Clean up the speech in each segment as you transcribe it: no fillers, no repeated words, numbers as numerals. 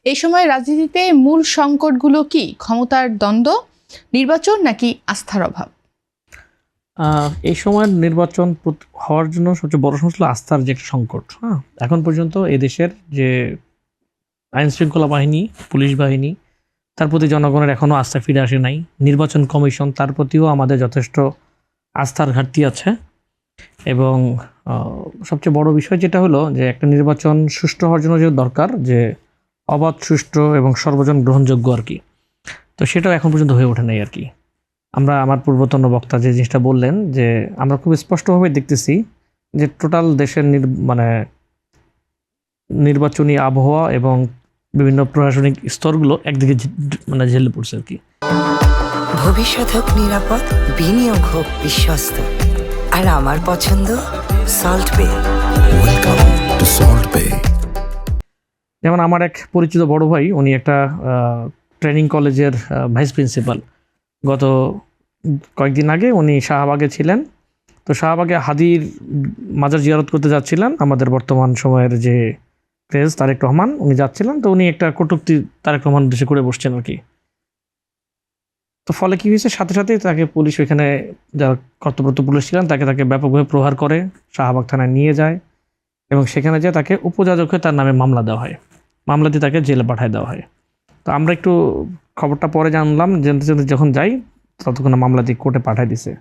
এই সময় রাজনীতিতে মূল সংকটগুলো কি? ক্ষমতার দ্বন্দ্ব, নির্বাচন নাকি আস্থার অভাব? এই সময়ের নির্বাচন হওয়ার জন্য সবচেয়ে বড় সমস্যা হলো আস্থার যে একটা সংকট। এখন পর্যন্ত এদেশের যে আইন শৃঙ্খলা বাহিনী, পুলিশ বাহিনী, তার প্রতি জনগণের এখনও আস্থা ফিরে আসে নাই। নির্বাচন কমিশন, তার প্রতিও আমাদের যথেষ্ট আস্থার ঘাটতি আছে। এবং সবচেয়ে বড় বিষয় যেটা হলো যে একটা নির্বাচন সুষ্ঠু হওয়ার জন্য যে দরকার যে অবাধ, সুষ্ঠু এবং সর্বজন গ্রহণযোগ্য আর কি, তো সেটাও এখন পর্যন্ত হয়ে ওঠে নাই আর কি। আমার পূর্বতন বক্তা যে জিনিসটা বললেন যে আমরা খুব স্পষ্টভাবে দেখতেছি যে টোটাল দেশের নির্বাচনী আবহাওয়া এবং বিভিন্ন প্রশাসনিক স্তরগুলো একদিকে ঝেলে পড়ছে আর কি। ভবিষ্যৎ হোক নিরাপদ, বিনিয়োগ হোক বিশ্বস্ত, আর আমার পছন্দ সল্ট বে। ওয়েলকাম টু সল্ট বে। যেমন আমার এক পরিচিত বড় ভাই, উনি একটা ট্রেনিং কলেজের ভাইস প্রিন্সিপাল। গত কয়েকদিন আগে উনি শাহবাগে ছিলেন। তো শাহবাগে হাদির মাজার জিয়ারত করতে যাচ্ছিলেন আমাদের বর্তমান সময়ের যে প্রেস তারেক রহমান, উনি যাচ্ছিলেন। তো উনি একটা কটূক্তি তারেক রহমান উদ্দেশ্যে করে বসছেন আর কি। তো ফলে কি হয়েছে, সাথে সাথেই তাকে পুলিশ, ওইখানে যারা কর্তব্যরত পুলিশ ছিলেন তাকে ব্যাপকভাবে প্রহার করে, শাহবাগ থানায় নিয়ে যায় এবং সেখানে যেয়ে তাকে উপযাজক হয়ে তার নামে মামলা দেওয়া হয়। মামলা দিয়ে তাকে জেলে পাঠিয়ে দেওয়া হয়। তো আমরা একটু খবরটা পরে জানলাম, জানতে যখন যাই ততক্ষণ মামলা দিয়ে কোর্টে পাঠিয়ে দিছে।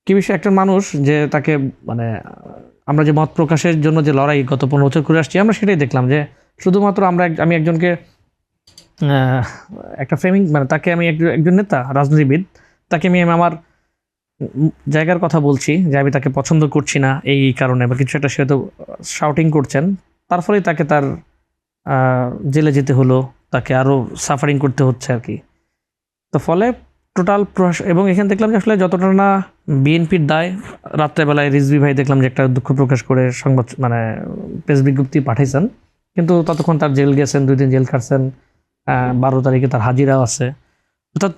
কি বিষয়, একটা মানুষ যে তাকে আমরা যে মত প্রকাশের জন্য যে লড়াই গত 15 বছর করে আসছি, আমরা সেটাই দেখলাম যে শুধুমাত্র আমি একজনকে একটা ফ্রেমিং, তাকে আমি একজন নেতা, রাজনীতিবিদ, তাকে আমি আমার জায়গার কথা বলছি যে আমি তাকে পছন্দ করছি না এই কারণে বা কিছু একটা, সে তো শাউটিং করছেন, তার ফলেই তাকে তার জেলে যেতে হলো, তাকে আরও সাফারিং করতে হচ্ছে আর কি। তো ফলে টোটাল এবং এখানে দেখলাম যে আসলে যতটা না বিএনপির দায়, রাত্রেবেলায় রিজভি ভাই দেখলাম যে একটা দুঃখ প্রকাশ করে সংবাদ প্রেস বিজ্ঞপ্তি পাঠাইছেন, কিন্তু ততক্ষণ তার জেল গেছেন, 2 দিন জেল কাটছেন, 12 তারিখে তার হাজিরাও আছে। অর্থাৎ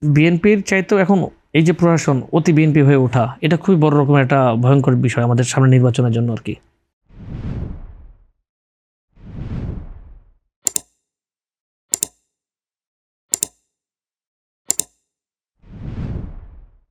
বিএনপির চাইতেও এখন এই যে প্রশাসন অতি বিএনপি হয়ে ওঠা, এটা খুবই বড় রকমের একটা ভয়ঙ্কর বিষয় আমাদের সামনে নির্বাচনের জন্য আর কি।